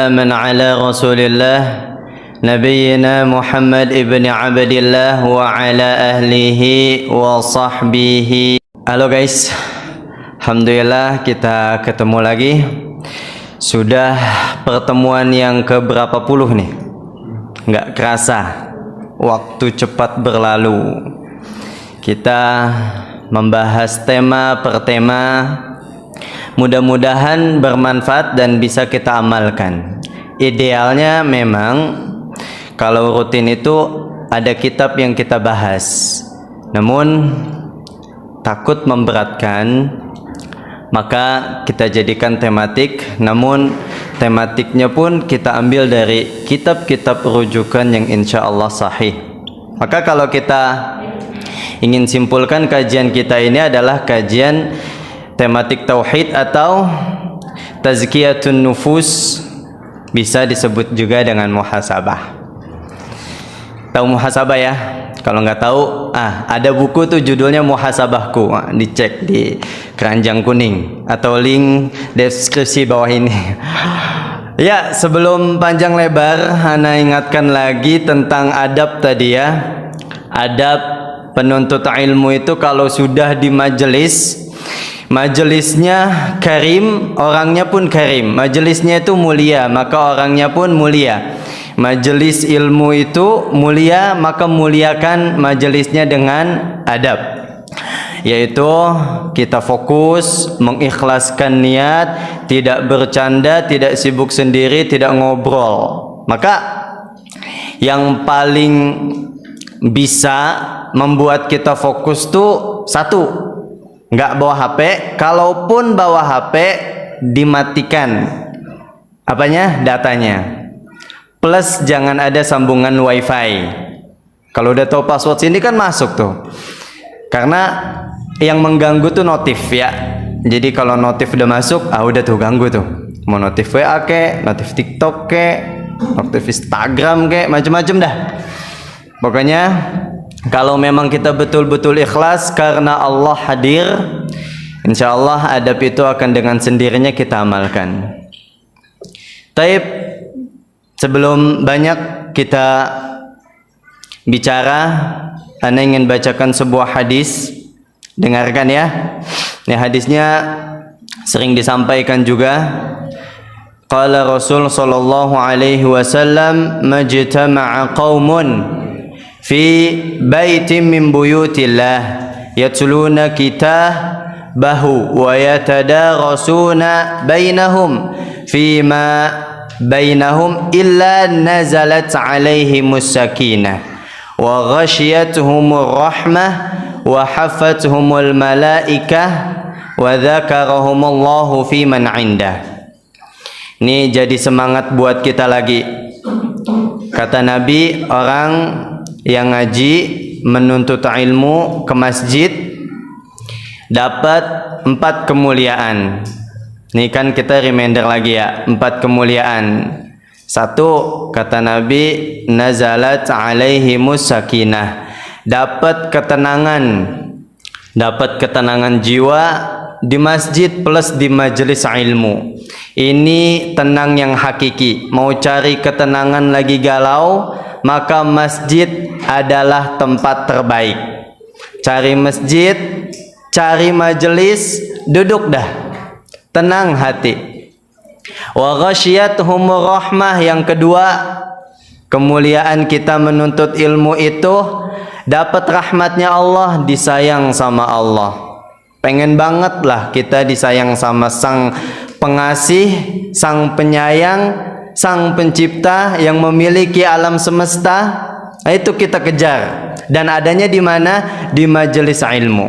من على رسول الله نبينا محمد ابن عبد الله وعلى أهله وصحبه. Halo guys, alhamdulillah kita ketemu lagi. Sudah pertemuan yang keberapa puluh nih? Nggak kerasa, waktu cepat berlalu. Kita membahas tema per tema, mudah-mudahan bermanfaat dan bisa kita amalkan. Idealnya memang kalau rutin itu ada kitab yang kita bahas, namun takut memberatkan, maka kita jadikan tematik. Namun tematiknya pun kita ambil dari kitab-kitab rujukan yang insya Allah sahih. Maka kalau kita ingin simpulkan, kajian kita ini adalah kajian tematik tauhid atau tazkiyatun nufus, bisa disebut juga dengan muhasabah. Tahu muhasabah ya? Kalau nggak tahu, ada buku tuh judulnya Muhasabahku, dicek di keranjang kuning atau link deskripsi bawah ini. Ya, sebelum panjang lebar, Hana ingatkan lagi tentang adab tadi ya. Adab penuntut ilmu itu kalau sudah di majelisnya karim, orangnya pun karim. Majelisnya itu mulia, maka orangnya pun mulia. Majelis ilmu itu mulia, maka muliakan majelisnya dengan adab, yaitu kita fokus, mengikhlaskan niat, tidak bercanda, tidak sibuk sendiri, tidak ngobrol. Maka yang paling bisa membuat kita fokus tuh satu, nggak bawa HP. Kalaupun bawa HP, dimatikan apanya, datanya. Plus jangan ada sambungan wifi. Kalau udah tahu password sini kan masuk tuh. Karena yang mengganggu tuh notif ya. Jadi kalau notif udah masuk, udah tuh ganggu tuh. Mau notif WA ke, notif TikTok ke, notif Instagram ke, macam-macam dah. Pokoknya kalau memang kita betul-betul ikhlas karena Allah hadir, insya Allah adab itu akan dengan sendirinya kita amalkan. Taib. Sebelum banyak kita bicara, Ana ingin bacakan sebuah hadis. Dengarkan ya. Ini hadisnya sering disampaikan juga. Qala Rasul sallallahu alaihi wasallam, majtama'a qaumun fi baitin min buyutillah yatluna kitabahu wa yatadarasuna bainahum fima bainahum illa nazalat alaihimus sakinah wa ghashiyatuhumur rahmah wa hafathumul malaikah wa dzakarahumullahu fi man indah. Ini jadi semangat buat kita lagi. Kata Nabi, orang yang ngaji menuntut ilmu ke masjid dapat 4 kemuliaan. Ini kan kita reminder lagi ya, 4 kemuliaan. 1, kata Nabi, nazalat alaihimus sakinah, dapat ketenangan jiwa di masjid plus di majelis ilmu. Ini tenang yang hakiki. Mau cari ketenangan lagi galau, maka masjid adalah tempat terbaik. Cari masjid, cari majelis, duduk dah, tenang hati. Wa ghasyiyatuhumur rahmah, yang kedua, kemuliaan kita menuntut ilmu itu dapat rahmatnya Allah, disayang sama Allah. Pengen banget lah kita disayang sama Sang Pengasih, Sang Penyayang, Sang Pencipta yang memiliki alam semesta. Itu kita kejar, dan adanya di mana? Di majelis ilmu.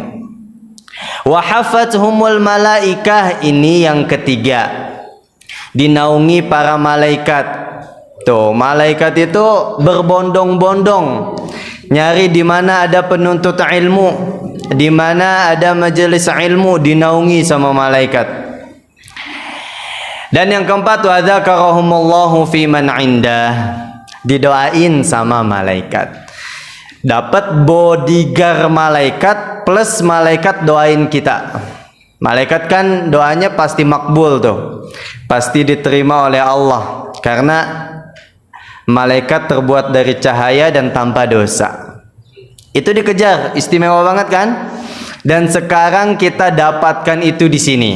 Wa hafathumul malaikah, ini yang ketiga, dinaungi para malaikat. Tuh, malaikat itu berbondong-bondong nyari di mana ada penuntut ilmu, di mana ada majelis ilmu, dinaungi sama malaikat. Dan yang keempat, wa dzakarahumullahu fi man indah, didoain sama malaikat. Dapat bodyguard malaikat plus malaikat doain kita. Malaikat kan doanya pasti makbul tuh, pasti diterima oleh Allah. karena malaikat terbuat dari cahaya dan tanpa dosa. Itu dikejar, istimewa banget kan? Dan sekarang kita dapatkan itu di sini.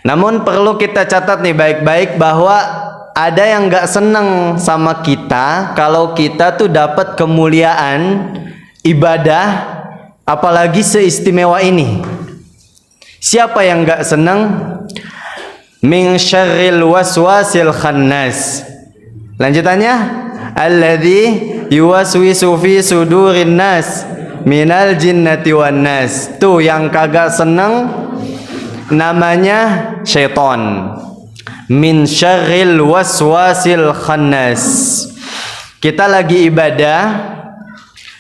Namun perlu kita catat nih baik-baik bahwa ada yang gak seneng sama kita kalau kita tuh dapat kemuliaan ibadah, apalagi seistimewa ini. Siapa yang gak seneng? Min syarril waswasil khannas. Lanjutannya, alladzi yuwaswisu fi sudurin nas minal jinnati wan nas. Tuh yang kagak seneng namanya syaitan. Min syarril waswasil khannas. Kita lagi ibadah,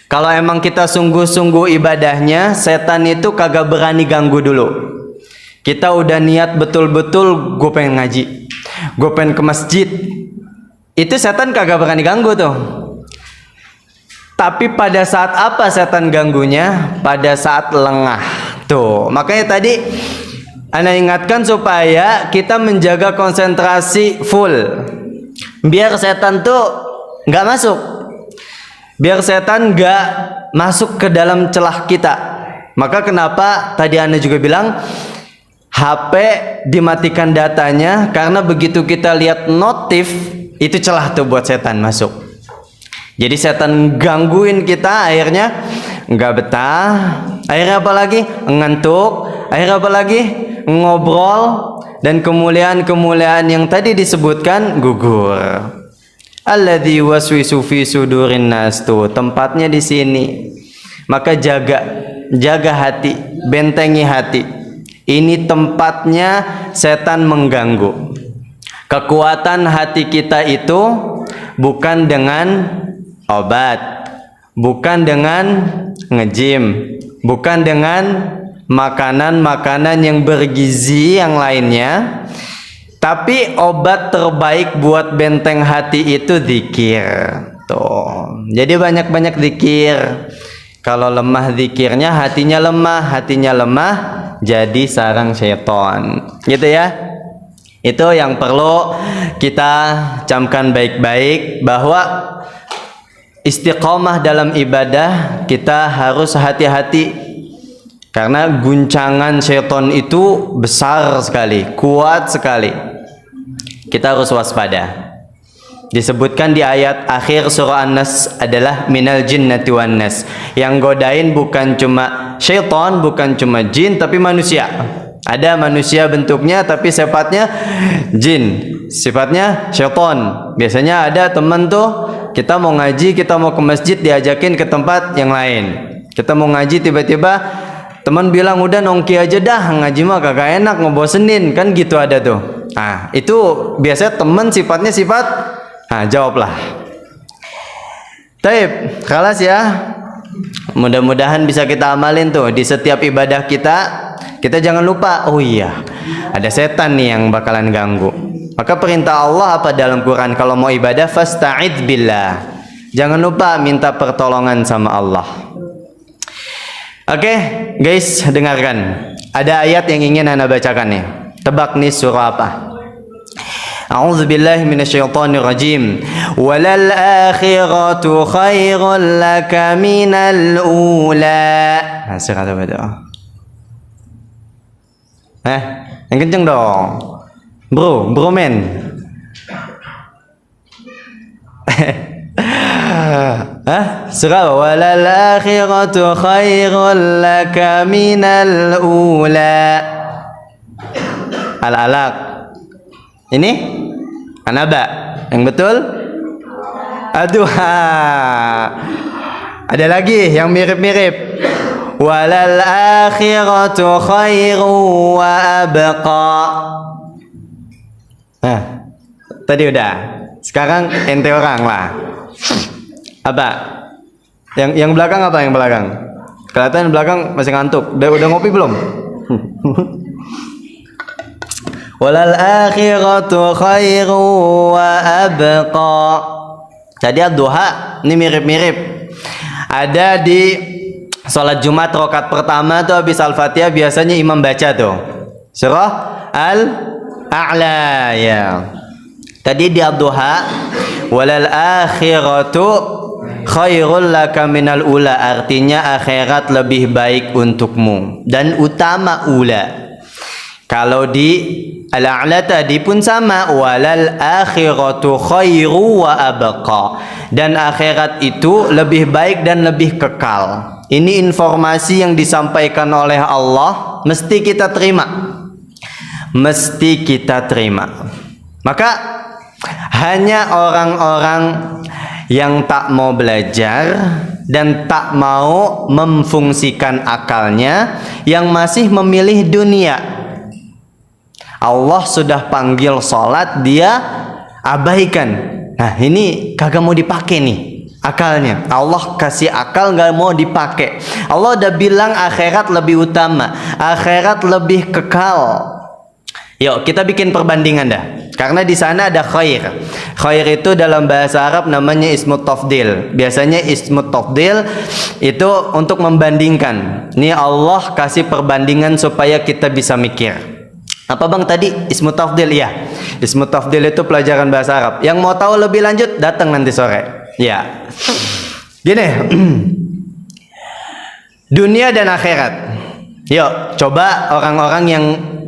kalau emang kita sungguh-sungguh ibadahnya, setan itu kagak berani ganggu dulu. Kita udah niat betul-betul, gue pengen ngaji, gue pengen ke masjid, itu setan kagak berani ganggu tuh. Tapi pada saat apa setan ganggunya? Pada saat lengah. Tuh, makanya tadi Ana ingatkan supaya kita menjaga konsentrasi full, biar setan tuh nggak masuk, biar setan nggak masuk ke dalam celah kita. Maka kenapa tadi Ana juga bilang HP dimatikan datanya, karena begitu kita lihat notif itu celah tuh buat setan masuk. Jadi setan gangguin kita, akhirnya nggak betah, akhirnya apa lagi? Ngantuk, akhirnya apa lagi? Ngobrol, dan kemuliaan-kemuliaan yang tadi disebutkan gugur. Alladzi waswisu fi sudurin nas, tuh tempatnya di sini. Maka jaga hati, bentengi hati. Ini tempatnya setan mengganggu. Kekuatan hati kita itu bukan dengan obat, bukan dengan nge-gym, bukan dengan makanan-makanan yang bergizi yang lainnya, tapi obat terbaik buat benteng hati itu zikir. Tuh. Jadi banyak-banyak zikir. Kalau lemah zikirnya, hatinya lemah jadi sarang syaitan. Gitu ya. Itu yang perlu kita camkan baik-baik, bahwa istiqomah dalam ibadah kita harus hati-hati, karena guncangan syaitan itu besar sekali, kuat sekali. Kita harus waspada. Disebutkan di ayat akhir surah An-Nas adalah minal jinnati wan nas. Yang godain bukan cuma syaitan, bukan cuma jin, tapi manusia. Ada manusia bentuknya tapi sifatnya jin, sifatnya syaitan. Biasanya ada teman tuh, kita mau ngaji, kita mau ke masjid, diajakin ke tempat yang lain. Kita mau ngaji, tiba-tiba teman bilang udah nongki aja dah, ngaji mah kagak enak, ngebosenin, kan gitu ada tuh. Nah itu biasanya teman sifatnya sifat, nah jawablah. Taib, khalas ya. Mudah-mudahan bisa kita amalin tuh di setiap ibadah kita. Kita jangan lupa, oh iya, ada setan nih yang bakalan ganggu. Maka perintah Allah apa dalam Quran? Kalau mau ibadah, fasta'idz billah. Jangan lupa minta pertolongan sama Allah. Oke, guys, dengarkan. Ada ayat yang ingin Anda bacakan nih. Tebak nih surah apa? A'udzubillahi minasyaitonirrajim. Walal akhiratu khairul laka minal ula. Nah, surah apa itu? Yang kenceng dong. Bro men. Surah walal akhiratu khairul laka minal ula. Al-Alaq. Ini An-Naba. Yang betul? Ad-Duha. Ada lagi yang mirip-mirip. Walal akhiratu khairu wa abqa. Nah, tadi udah. Sekarang ente orang lah. Apa? Yang belakang apa yang belakang? Kelihatan belakang masih ngantuk. Udah ngopi belum? Walal akhiratu khairu wa abqa. Tadi ad-duha, ini mirip-mirip. Ada di salat Jumat rakaat pertama tuh habis Al-Fatihah biasanya imam baca tuh surah Al-A'la ya. Tadi di Ad-Duha, walal akhiratu khairul laka minal ula, artinya akhirat lebih baik untukmu dan utama ula. Kalau di Al-A'la tadi pun sama, walal akhiratu khairu wa abqa, dan akhirat itu lebih baik dan lebih kekal. Ini informasi yang disampaikan oleh Allah, mesti kita terima. Mesti kita terima. Maka hanya orang-orang yang tak mau belajar dan tak mau memfungsikan akalnya yang masih memilih dunia. Allah sudah panggil sholat, dia abaikan. Nah, ini kagak mau dipakai nih akalnya. Allah kasih akal, nggak mau dipakai. Allah udah bilang akhirat lebih utama, akhirat lebih kekal. Yuk kita bikin perbandingan dah. Karena di sana ada khair. Khair itu dalam bahasa Arab namanya ismut tafdil. Biasanya ismut tafdil itu untuk membandingkan. Ini Allah kasih perbandingan supaya kita bisa mikir. Apa bang tadi ismut tafdil? Ya, ismut tafdil itu pelajaran bahasa Arab. Yang mau tahu lebih lanjut datang nanti sore. Ya, gini. Dunia dan akhirat. Yuk coba orang-orang yang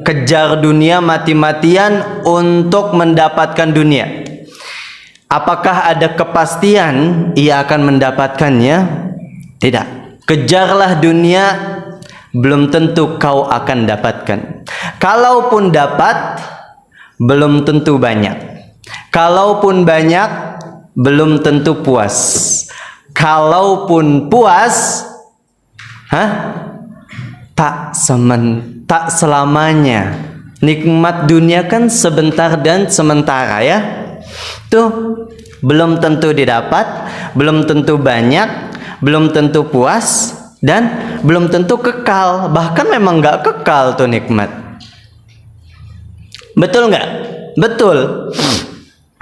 kejar dunia mati-matian untuk mendapatkan dunia, apakah ada kepastian ia akan mendapatkannya? Tidak. Kejarlah dunia, belum tentu kau akan dapatkan. Kalaupun dapat, belum tentu banyak. Kalaupun banyak, belum tentu puas. Kalaupun puas, tak selamanya. Nikmat dunia kan sebentar dan sementara ya. Tuh, belum tentu didapat, belum tentu banyak, belum tentu puas, dan belum tentu kekal. Bahkan memang nggak kekal tuh nikmat. Betul nggak? Betul.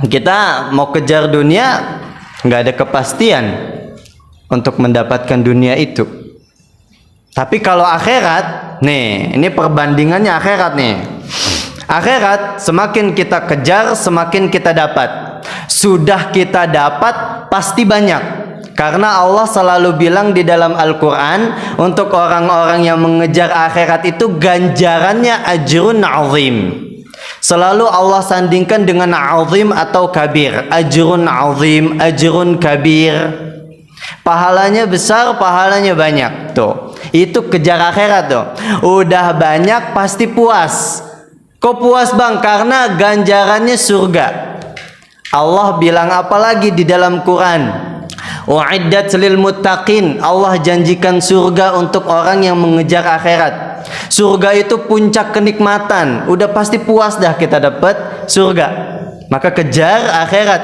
Kita mau kejar dunia, nggak ada kepastian untuk mendapatkan dunia itu. Tapi kalau akhirat, nih, ini perbandingannya akhirat nih. Akhirat, semakin kita kejar, semakin kita dapat. Sudah kita dapat, pasti banyak. Karena Allah selalu bilang di dalam Al-Quran, untuk orang-orang yang mengejar akhirat itu ganjarannya ajrun azim. Selalu Allah sandingkan dengan azim atau kabir. Ajrun azim, ajrun kabir. Pahalanya besar, pahalanya banyak. Tuh, itu kejar akhirat tuh. Udah banyak pasti puas. Kok puas bang? Karena ganjarannya surga. Allah bilang apa lagi di dalam Quran? U'iddat lil muttaqin. Allah janjikan surga untuk orang yang mengejar akhirat. Surga itu puncak kenikmatan. Udah pasti puas dah kita dapat surga. Maka kejar akhirat.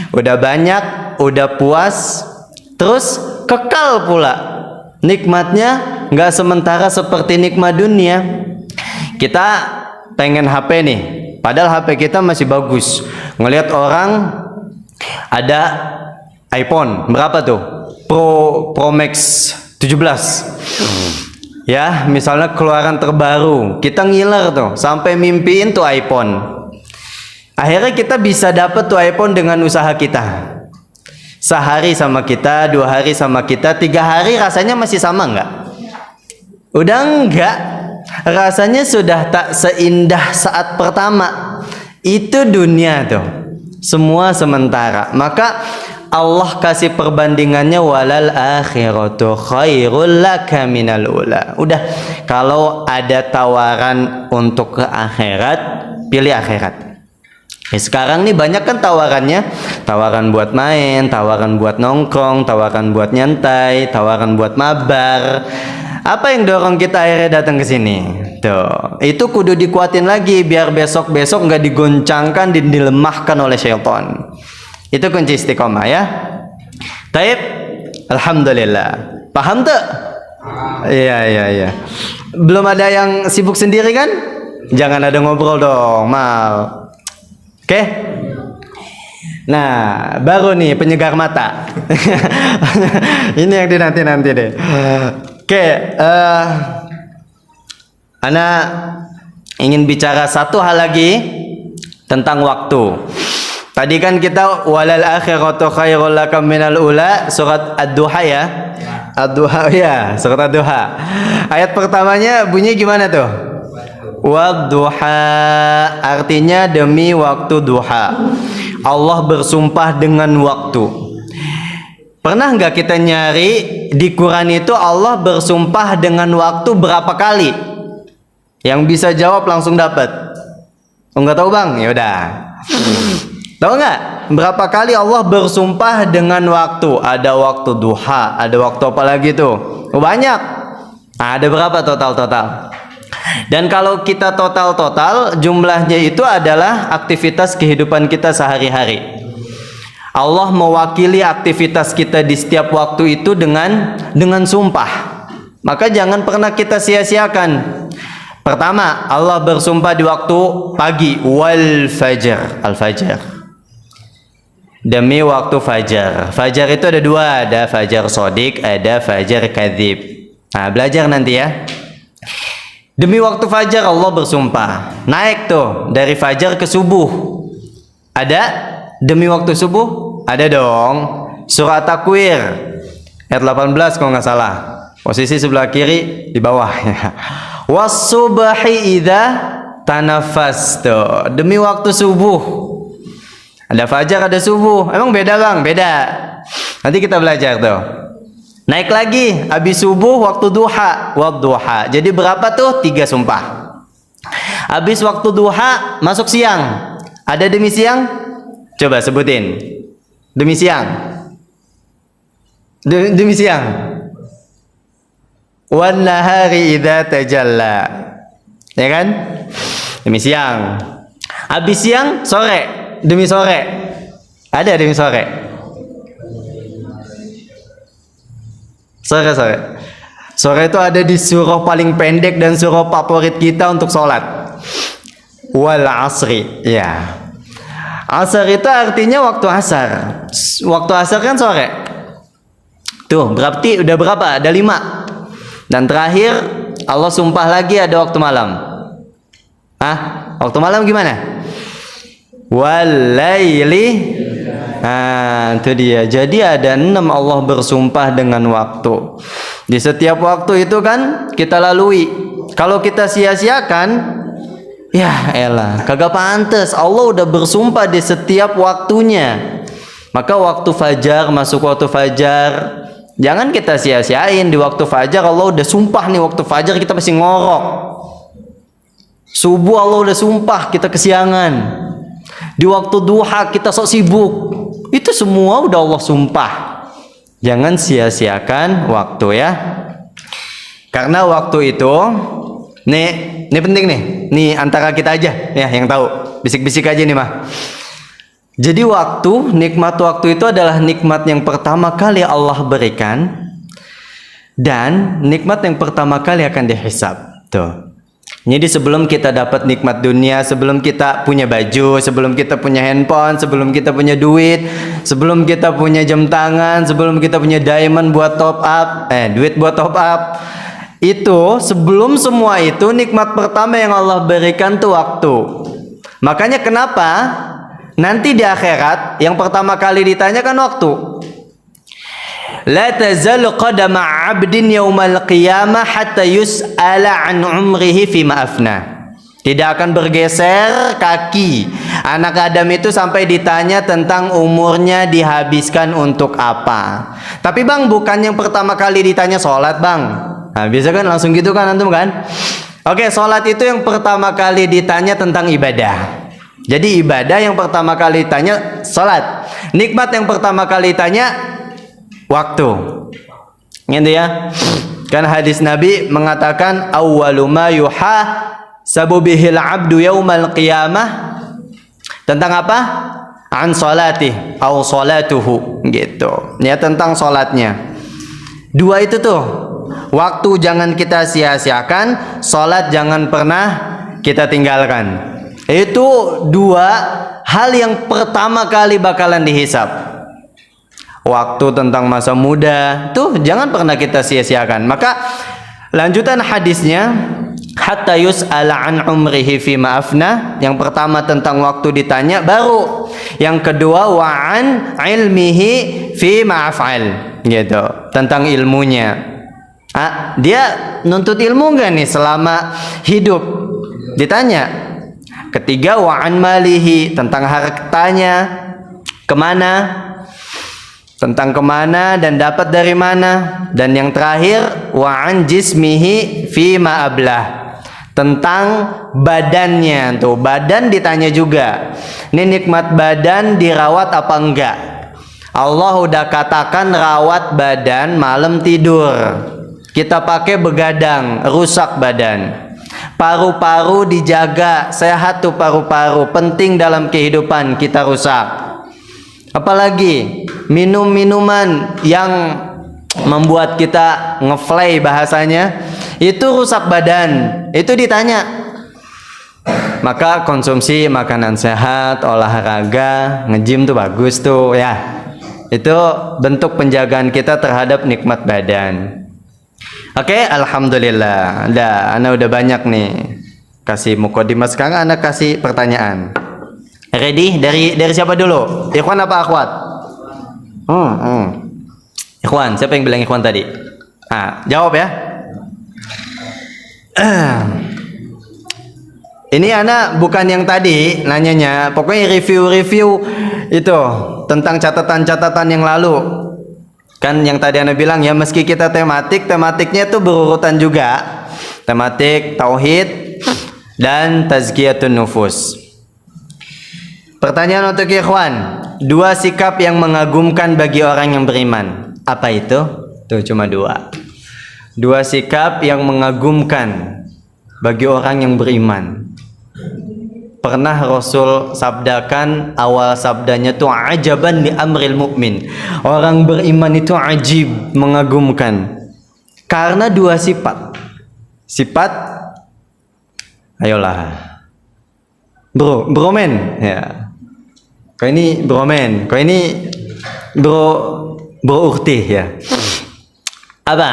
Udah banyak, udah puas, terus kekal pula. Nikmatnya nggak sementara seperti nikmat dunia. Kita pengen HP nih, padahal HP kita masih bagus. Ngelihat orang ada iPhone berapa tuh? Pro Max 17. Ya, misalnya keluaran terbaru, kita ngiler tuh, sampai mimpiin tuh iPhone. Akhirnya kita bisa dapat tuh iPhone dengan usaha kita. Sehari sama kita, 2 hari sama kita, 3 hari rasanya masih sama nggak? Udah enggak. Rasanya sudah tak seindah saat pertama. Itu dunia tuh. Semua sementara. Maka Allah kasih perbandingannya walal akhiratu khairul laka minal ula. Udah, kalau ada tawaran untuk ke akhirat, pilih akhirat. Sekarang nih banyak kan tawarannya, tawaran buat main, tawaran buat nongkrong, tawaran buat nyantai, tawaran buat mabar. Apa yang dorong kita akhirnya datang ke sini? Tuh, itu kudu dikuatin lagi biar besok-besok nggak digoncangkan dan dilemahkan oleh syaitan. Itu kunci istiqomah ya. Taib, alhamdulillah. Paham tuh? Iya. Belum ada yang sibuk sendiri kan? Jangan ada ngobrol dong, mal. Oke? Nah, baru nih penyegar mata. Ini yang dinanti-nanti deh. Oke, Ana ingin bicara satu hal lagi tentang waktu. Tadi kan kita walal akhiratu khairul laka minal ula, surat Ad-Duha ya. Ad-Duha ya, surat Ad-Duha. Ayat pertamanya bunyi gimana tuh? Wadduha, artinya demi waktu duha. Allah bersumpah dengan waktu. Pernah nggak kita nyari di Quran itu Allah bersumpah dengan waktu berapa kali? Yang bisa jawab langsung dapat. Oh, nggak tahu bang? Ya udah. Tahu nggak berapa kali Allah bersumpah dengan waktu? Ada waktu duha, ada waktu apa lagi tuh? Oh, banyak. Nah, ada berapa total? Dan kalau kita total jumlahnya itu adalah aktivitas kehidupan kita sehari-hari. Allah mewakili aktivitas kita di setiap waktu itu dengan sumpah. Maka jangan pernah kita sia-siakan. Pertama, Allah bersumpah di waktu pagi, wal fajar, al-fajar. Demi waktu fajar. Fajar itu ada dua, ada fajar sodik, ada fajar kadzib. Nah, belajar nanti ya. Demi waktu fajar Allah bersumpah. Naik tuh dari fajar ke subuh. Ada demi waktu subuh? Ada dong. Surah Takwir ayat 18 kalau nggak salah. Posisi sebelah kiri di bawah. Was-subhi idza tanaffas, tuh demi waktu subuh. Ada fajar, ada subuh. Emang beda bang? Beda. Nanti kita belajar tuh. Naik lagi, habis subuh waktu duha, wadduha. Jadi berapa tuh? 3 sumpah. Habis waktu duha, masuk siang. Ada demi siang? Coba sebutin. Demi siang. Demi siang. Wan nahari idza tajalla. Ya kan? Demi siang. Habis siang, sore. Demi sore. Ada demi sore. Sore itu ada di surah paling pendek dan surah favorit kita untuk sholat. Wal asri. Ya. Asar itu artinya waktu asar. Waktu asar kan sore. Tuh berarti udah berapa? Ada 5. Dan terakhir Allah sumpah lagi ada waktu malam. Waktu malam gimana? Walaili. Nah, itu dia. Jadi ada 6 Allah bersumpah dengan waktu. Di setiap waktu itu kan kita lalui. Kalau kita sia-siakan, ya elah, kagak pantas. Allah udah bersumpah di setiap waktunya. Maka waktu fajar, masuk waktu fajar, jangan kita sia-siain. Di waktu fajar Allah udah sumpah nih, waktu fajar kita masih ngorok. Subuh Allah udah sumpah kita kesiangan. Di waktu duha kita sok sibuk. Itu semua udah Allah sumpah. Jangan sia-siakan waktu ya. Karena waktu itu nih penting nih. Nih antara kita aja ya yang tahu. Bisik-bisik aja nih mah. Jadi nikmat waktu itu adalah nikmat yang pertama kali Allah berikan, dan nikmat yang pertama kali akan dihisab. Tuh. Jadi sebelum kita dapat nikmat dunia, sebelum kita punya baju, sebelum kita punya handphone, sebelum kita punya duit, sebelum kita punya jam tangan, sebelum kita punya diamond buat top up, duit buat top up, itu sebelum semua itu nikmat pertama yang Allah berikan tuh waktu. Makanya kenapa nanti di akhirat yang pertama kali ditanya kan waktu. La tazalu qadama 'abdin yaumal qiyamah hatta yus'ala an umrihi fima afna. Tidak akan bergeser kaki anak Adam itu sampai ditanya tentang umurnya dihabiskan untuk apa. Tapi bang, bukan yang pertama kali ditanya sholat bang. Nah, biasa kan langsung gitu kan antum kan. Oke, sholat itu yang pertama kali ditanya tentang ibadah. Jadi ibadah yang pertama kali ditanya sholat. Nikmat yang pertama kali ditanya waktu. Gitu ya. Kan hadis Nabi mengatakan awwalu ma yuhasabu bihil 'abdu yaumal qiyamah. Tentang apa? An salatih au salatuhu, gitu. Ya, tentang salatnya. 2 itu tuh. Waktu jangan kita sia-siakan, salat jangan pernah kita tinggalkan. Itu 2 hal yang pertama kali bakalan dihisab. Waktu tentang masa muda tuh jangan pernah kita sia-siakan. Maka lanjutan hadisnya, hatta yus'ala an umrihi fi ma'afna. Yang pertama tentang waktu ditanya, baru yang kedua wa an ilmihi fi ma'afal, gitu, tentang ilmunya. Dia nuntut ilmu enggak nih selama hidup, ditanya. Ketiga wa an malihi, tentang hartanya, kemana, tentang kemana dan dapat dari mana. Dan yang terakhir wa an jismihi fi ma'ablah, tentang badannya. Tuh, badan ditanya juga. Ini nikmat badan dirawat apa enggak? Allah udah katakan rawat badan malam tidur. Kita pakai begadang, rusak badan. Paru-paru dijaga, sehat tuh paru-paru, penting dalam kehidupan, kita rusak. Apalagi minum minuman yang membuat kita ngefly bahasanya, itu rusak badan, itu ditanya. Maka konsumsi makanan sehat, olahraga, nge-gym tuh bagus tuh ya. Itu bentuk penjagaan kita terhadap nikmat badan. Oke, alhamdulillah. Ana udah banyak nih kasih mukadimah. Sekarang ana kasih pertanyaan. Ready? Dari siapa dulu? Ikhwan apa akhwat? Ikhwan, siapa yang bilang ikhwan tadi? Jawab ya. Ini ana bukan yang tadi nanyanya, pokoknya review itu tentang catatan-catatan yang lalu. Kan yang tadi ana bilang ya, meski kita tematiknya itu berurutan juga. Tematik tauhid dan tazkiyatun nufus. Pertanyaan untuk ikhwan, 2 sikap yang mengagumkan bagi orang yang beriman. Apa itu? Tuh cuma 2. 2 sikap yang mengagumkan bagi orang yang beriman. Pernah Rasul sabdakan, awal sabdanya tuh ajaban li amril mu'min. Orang beriman itu ajib, mengagumkan. Karena 2 sifat. Sifat, ayolah, bro men, ya. Kau ini bro men, kau ini bro ukti ya. Apa?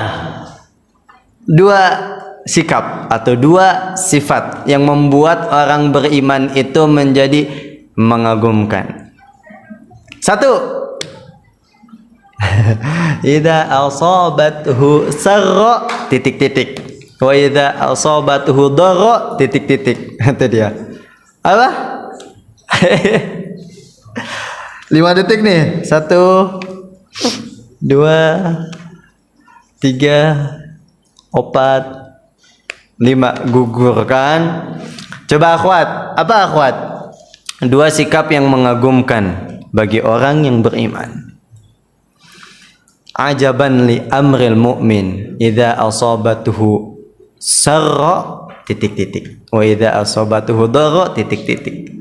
2 sikap atau 2 sifat yang membuat orang beriman itu menjadi mengagumkan. 1. Idza asabathu sarra titik-titik. Wa idza asabathu dharra titik-titik. Itu dia. Apa? 5 detik nih. 1 2 3 4 5, gugur kan? Coba akhwat, apa akhwat? 2 sikap yang mengagumkan bagi orang yang beriman. Ajaban li amril mu'min idza asabatuhu sarra titik-titik wa idza asabatuhu dharra titik-titik.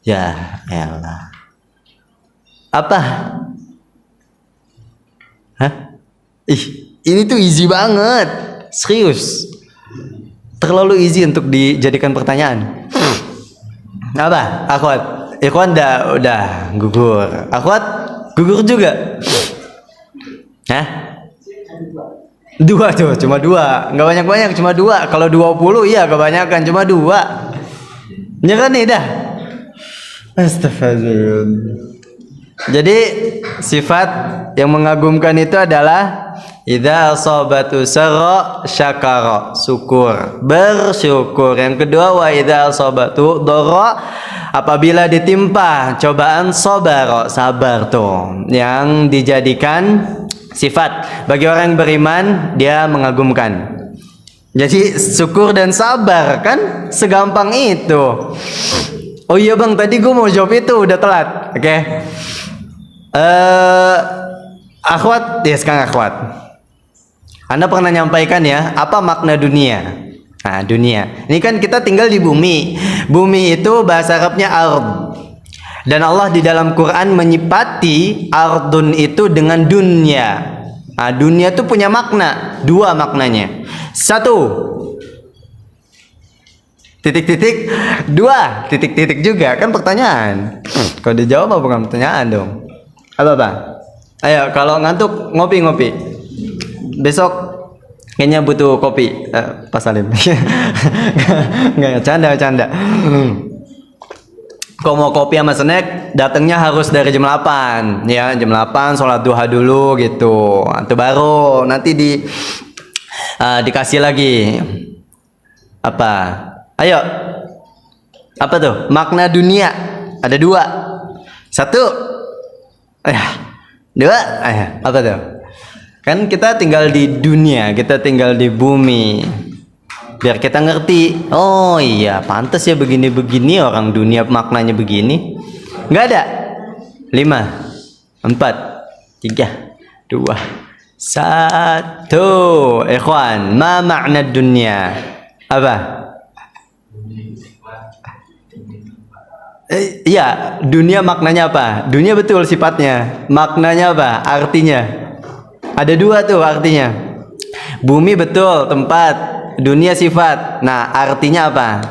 Ya elah. Apa? Ini tuh easy banget. Serius. Terlalu easy untuk dijadikan pertanyaan. Apa? Akhwat, ikhwan udah gugur. Akhwat gugur juga. 2 tuh, cuma 2. Enggak banyak-banyak, cuma 2. Kalau 20 iya kebanyakan, cuma 2. Nyerah nih dah. Astagfirullah. Jadi sifat yang mengagumkan itu adalah idza asabatu sarra syakara, syukur, bersyukur. Yang kedua wa idza asabatu dharra, apabila ditimpa cobaan sabar, sabar tuh yang dijadikan sifat bagi orang yang beriman, dia mengagumkan. Jadi syukur dan sabar kan segampang itu. Oh iya bang, tadi gue mau jawab itu udah telat. Oke. Akhwat, ya sekarang akhwat. Anda pernah nyampaikan ya, apa makna dunia? Nah, dunia. Ini kan kita tinggal di bumi. Bumi itu bahasa Arabnya ard. Dan Allah di dalam Quran menyipati ardun itu dengan dunia. Nah, dunia itu punya makna, 2 maknanya. 1 titik-titik, 2 titik-titik juga kan pertanyaan. Kalau dijawab bukan pertanyaan dong. Apa? Ayo, kalau ngantuk ngopi-ngopi. Besok Kayaknya butuh kopi, Pak Salim. Nggak, canda. Kalau mau kopi sama snack, datangnya harus dari jam 8 ya, jam 8 sholat duha dulu gitu. Itu baru nanti dikasih lagi apa? Ayo, apa tuh? Makna dunia ada 2. 1, dua, apa tuh? Kan kita tinggal di dunia, kita tinggal di bumi. Biar kita ngerti, oh iya pantas ya begini-begini orang dunia maknanya begini. Nggak ada. 5, 4, 3, 2, 1. Ikhwan, ma makna dunia? Apa? Iya, dunia maknanya apa? Dunia betul sifatnya. Maknanya apa? Artinya. Ada 2 tuh artinya. Bumi betul tempat, dunia sifat. Nah, artinya apa?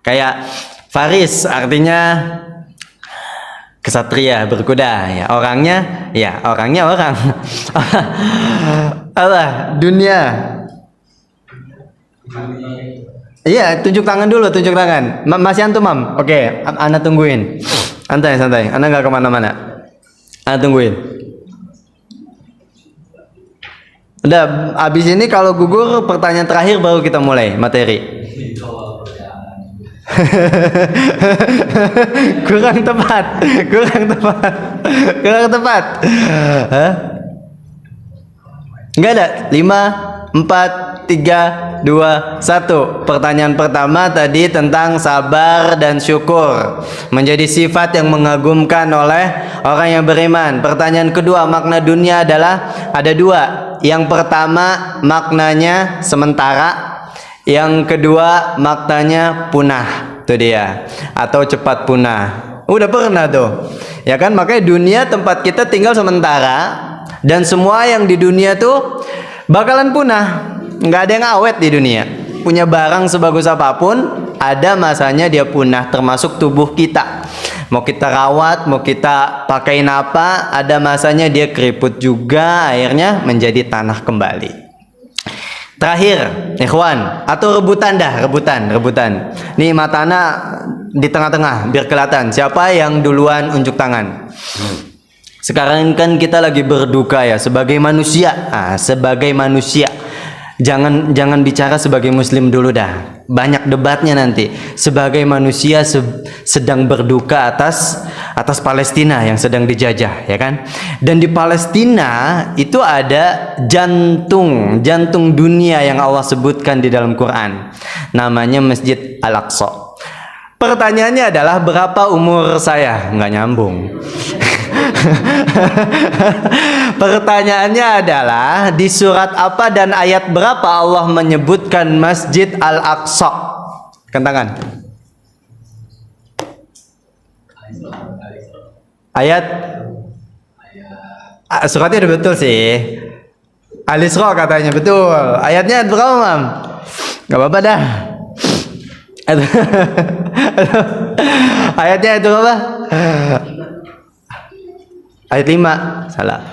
Kayak Faris artinya kesatria berkuda ya. Orangnya orang. Apa? Dunia. Iya, tunjuk tangan dulu, tunjuk tangan. Masih antum, Mam? Oke, Ana tungguin. Santai. Ana nggak kemana-mana. Ana tungguin. Udah, abis ini kalau gugur pertanyaan terakhir baru kita mulai materi. kurang tepat. Enggak ada. 5, 4, 3, 2, 1. Pertanyaan pertama tadi tentang sabar dan syukur menjadi sifat yang mengagumkan oleh orang yang beriman. Pertanyaan kedua, makna dunia adalah ada 2. Yang pertama maknanya sementara, yang kedua maknanya punah. Itu dia, atau cepat punah. Udah pernah tuh ya kan, makanya dunia tempat kita tinggal sementara, dan semua yang di dunia tuh bakalan punah. Nggak ada yang awet di dunia. Punya barang sebagus apapun, ada masanya dia punah, termasuk tubuh kita. Mau kita rawat, mau kita pakein apa, ada masanya dia keriput juga, akhirnya menjadi tanah kembali. Terakhir, ikhwan, atau rebutan. Nih matana di tengah-tengah biar kelihatan siapa yang duluan unjuk tangan. Sekarang kan kita lagi berduka ya, sebagai manusia. Sebagai manusia. Jangan bicara sebagai muslim dulu dah. Banyak debatnya nanti. Sebagai manusia sedang berduka atas Palestina yang sedang dijajah, ya kan? Dan di Palestina itu ada jantung dunia yang Allah sebutkan di dalam Quran. Namanya Masjid Al-Aqsa. Pertanyaannya adalah berapa umur saya? Nggak nyambung. Pertanyaannya adalah di surat apa dan ayat berapa Allah menyebutkan Masjid Al-Aqsa? Kentangan. Ayat suratnya udah betul sih. Al-Isra katanya betul. Ayatnya berapa, Mam? Gak apa-apa dah. Ayatnya itu apa? Ayat 5. Salah.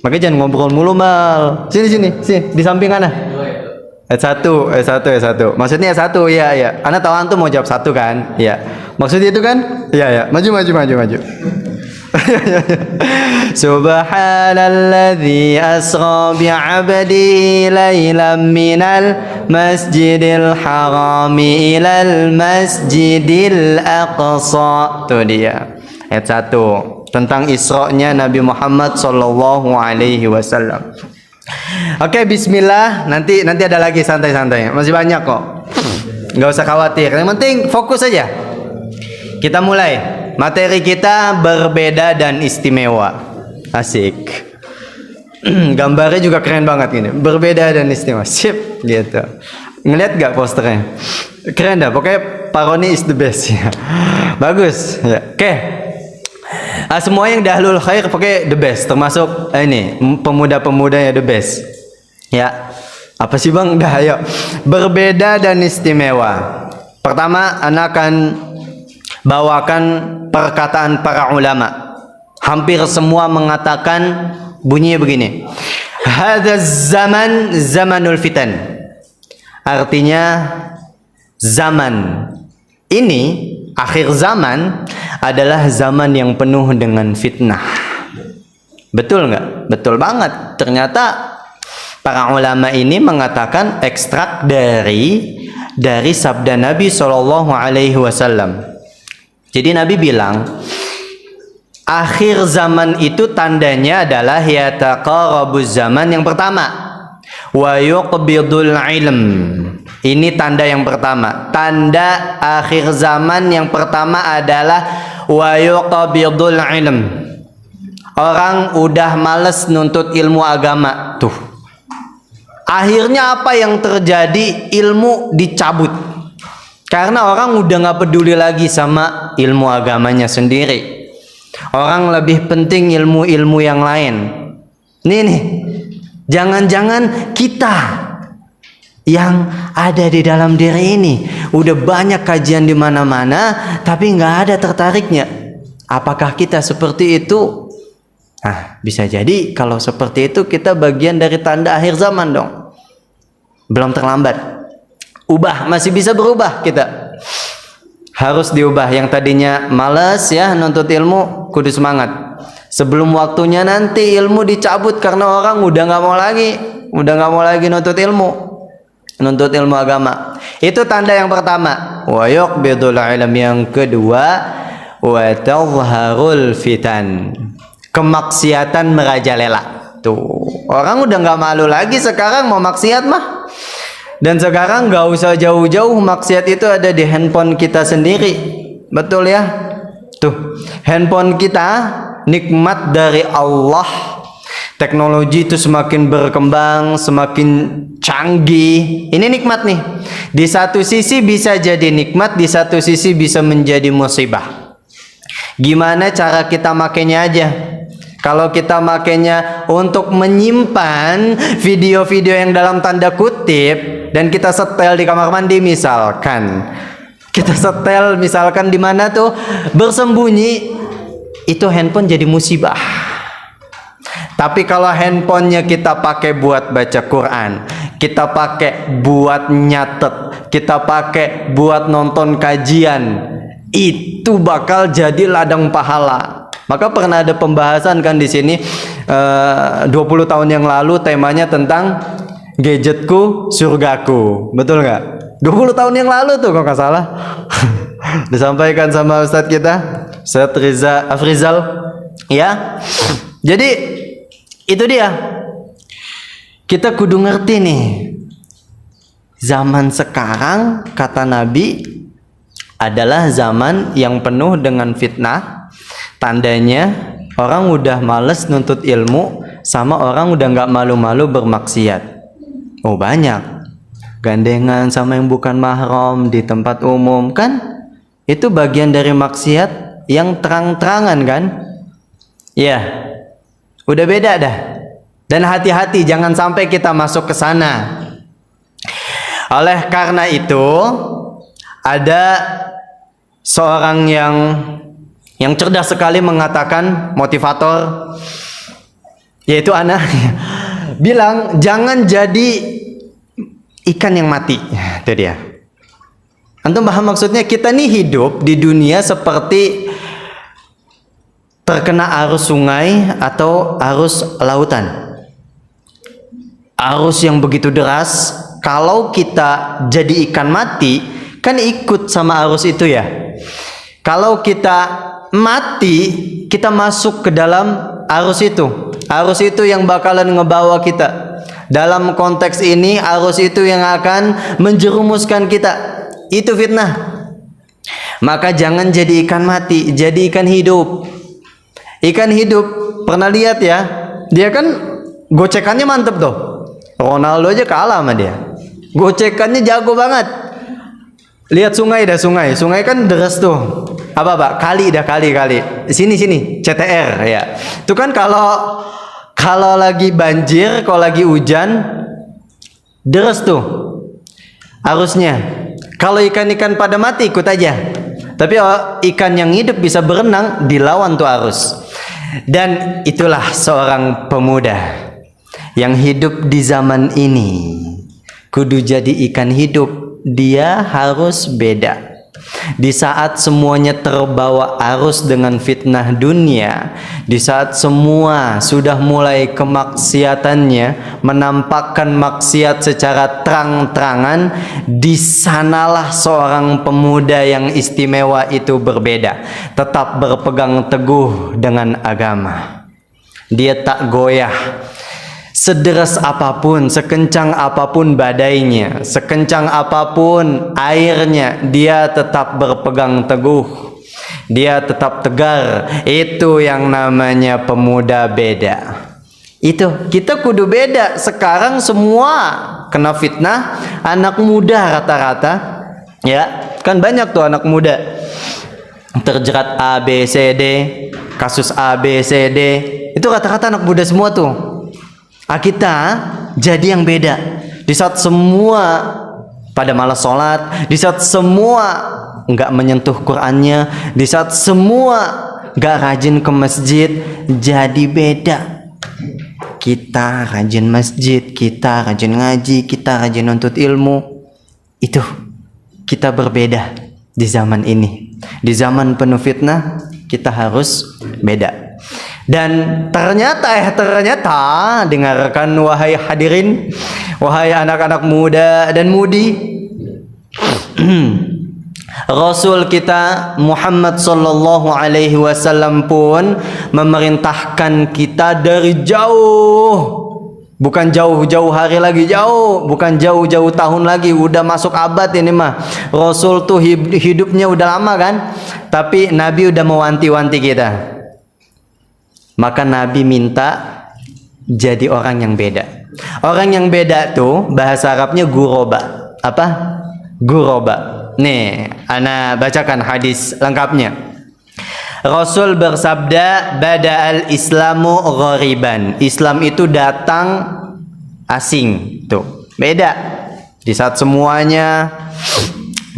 Makanya jangan ngobrol mulu, Mal. Sini di samping Ana. Ayat 1. Maksudnya ayat 1, ya. Ana tahu antum mau jawab 1 kan? Ya. Maksudnya itu kan? Ya. Maju. Subhanalladzi asra bi'abdihi lailan minal masjidil harami ilal masjidil aqsa. Itu dia. Ayat 1 tentang Isra-nya Nabi Muhammad sallallahu alaihi wasallam. Oke, bismillah. Nanti ada lagi, santai-santai. Masih banyak kok. Nggak usah khawatir. Yang penting fokus aja. Kita mulai. Materi kita berbeda dan istimewa. Asik. Gambarnya juga keren banget gini. Berbeda dan istimewa. Sip gitu. Ngeliat gak posternya? Keren dah. Pokoknya Pak Roni is the best ya. Bagus ya. Oke. Semua yang dahlul khair pakai the best, termasuk ini pemuda-pemudanya the best. Ya. Apa sih Bang? Dah ayo. Berbeda dan istimewa. Pertama, anak akan bawakan perkataan para ulama. Hampir semua mengatakan bunyinya begini. hadza zaman zamanul fitan. Artinya zaman ini, akhir zaman adalah zaman yang penuh dengan fitnah. Betul nggak? Betul banget. Ternyata para ulama ini mengatakan ekstrak dari sabda Nabi Shallallahu Alaihi Wasallam. Jadi Nabi bilang, akhir zaman itu tandanya adalah yataqarabuz zaman yang pertama, wa yuqbidul ilm. Ini tanda yang pertama. Tanda akhir zaman yang pertama adalah wa yuqbidul ilm. Orang udah males nuntut ilmu agama. Tuh. Akhirnya apa yang terjadi? Ilmu dicabut. Karena orang udah nggak peduli lagi sama ilmu agamanya sendiri. Orang lebih penting ilmu-ilmu yang lain. Nih, jangan-jangan kita yang ada di dalam diri ini udah banyak kajian di mana-mana, tapi nggak ada tertariknya. Apakah kita seperti itu? Nah, bisa jadi kalau seperti itu kita bagian dari tanda akhir zaman dong. Belum terlambat. Ubah, masih bisa berubah kita. Harus diubah. Yang tadinya malas ya nuntut ilmu, kudu semangat. Sebelum waktunya nanti ilmu dicabut karena orang udah nggak mau lagi nuntut ilmu agama. Itu tanda yang pertama. Wa yuqbidul ilm. Yang kedua, wa tadhharul fitan. Kemaksiatan merajalela. Tuh, orang udah nggak malu lagi sekarang mau maksiat mah. Dan sekarang nggak usah jauh-jauh, maksiat itu ada di handphone kita sendiri. Betul ya? Tuh, handphone kita nikmat dari Allah. Teknologi itu semakin berkembang, semakin canggih. Ini nikmat nih. Di satu sisi bisa jadi nikmat, di satu sisi bisa menjadi musibah. Gimana cara kita makainya aja? Kalau kita makainya untuk menyimpan video-video yang dalam tanda kutip dan kita setel di kamar mandi misalkan. Kita setel misalkan di mana tuh bersembunyi, itu handphone jadi musibah. Tapi kalau handphonenya kita pakai buat baca Quran, kita pakai buat nyatet, kita pakai buat nonton kajian, itu bakal jadi ladang pahala. Maka pernah ada pembahasan kan di sini 20 tahun yang lalu temanya tentang gadgetku surgaku. Betul nggak? 20 tahun yang lalu tuh kalau nggak salah. Disampaikan sama Ustadz kita, Ustadz Riza Afrizal. Ya. Jadi itu dia. Kita kudu ngerti nih. Zaman sekarang kata Nabi adalah zaman yang penuh dengan fitnah. Tandanya orang udah males nuntut ilmu, sama orang udah nggak malu-malu bermaksiat. Oh banyak. Gandengan sama yang bukan mahram di tempat umum kan? Itu bagian dari maksiat yang terang-terangan kan? Ya, udah beda dah. Dan hati-hati jangan sampai kita masuk ke sana. Oleh karena itu ada seorang yang cerdas sekali mengatakan, motivator, yaitu anak bilang jangan jadi ikan yang mati. Itu dia. Antum paham maksudnya? Kita nih hidup di dunia seperti terkena arus sungai atau arus lautan. Arus yang begitu deras, kalau kita jadi ikan mati, kan ikut sama arus itu ya. Kalau kita mati, kita masuk ke dalam arus itu. Arus itu yang bakalan ngebawa kita. Dalam konteks ini, arus itu yang akan menjerumuskan kita. Itu fitnah. Maka jangan jadi ikan mati, jadi ikan hidup. Ikan hidup, pernah lihat ya? Dia kan gocekannya mantep tuh. Ronaldo aja kalah sama dia. Gocekannya jago banget. Lihat sungai dah, sungai kan deras tuh. Apa Pak? Kali. Sini CTR ya. Itu kan kalau lagi banjir, kalau lagi hujan, deras tuh arusnya. Kalau ikan-ikan pada mati ikut aja. Tapi ikan yang hidup bisa berenang, dilawan tuh arus. Dan itulah seorang pemuda yang hidup di zaman ini kudu jadi ikan hidup, dia harus beda. Di saat semuanya terbawa arus dengan fitnah dunia, di saat semua sudah mulai kemaksiatannya, menampakkan maksiat secara terang-terangan, di sanalah seorang pemuda yang istimewa itu berbeda, tetap berpegang teguh dengan agama. Dia tak goyah. Sederas apapun, sekencang apapun badainya, sekencang apapun airnya, dia tetap berpegang teguh. Dia tetap tegar. Itu yang namanya pemuda beda. Itu kita kudu beda. Sekarang semua kena fitnah anak muda rata-rata. Ya, kan banyak tuh anak muda terjerat A B C D, kasus A B C D. Itu rata-rata anak muda semua tuh. Kita jadi yang beda. Di saat semua pada malas sholat, di saat semua nggak menyentuh Qur'annya, di saat semua nggak rajin ke masjid, jadi beda. Kita rajin masjid, kita rajin ngaji, kita rajin nuntut ilmu. Itu kita berbeda di zaman ini. Di zaman penuh fitnah, kita harus beda. Dan ternyata dengarkan wahai hadirin, wahai anak-anak muda dan mudi, Rasul kita Muhammad sallallahu alaihi wasallam pun memerintahkan kita dari jauh. Bukan jauh-jauh hari lagi, jauh, bukan jauh-jauh tahun lagi, udah masuk abad ini mah. Rasul tuh hidupnya udah lama kan, tapi Nabi udah mewanti-wanti kita. Maka Nabi minta jadi orang yang beda. Orang yang beda tuh bahasa Arabnya guroba. Apa? Guroba. Nih, ana bacakan hadis lengkapnya. Rasul bersabda, bada'al islamu ghariban. Islam itu datang asing. Tuh, beda. Di saat semuanya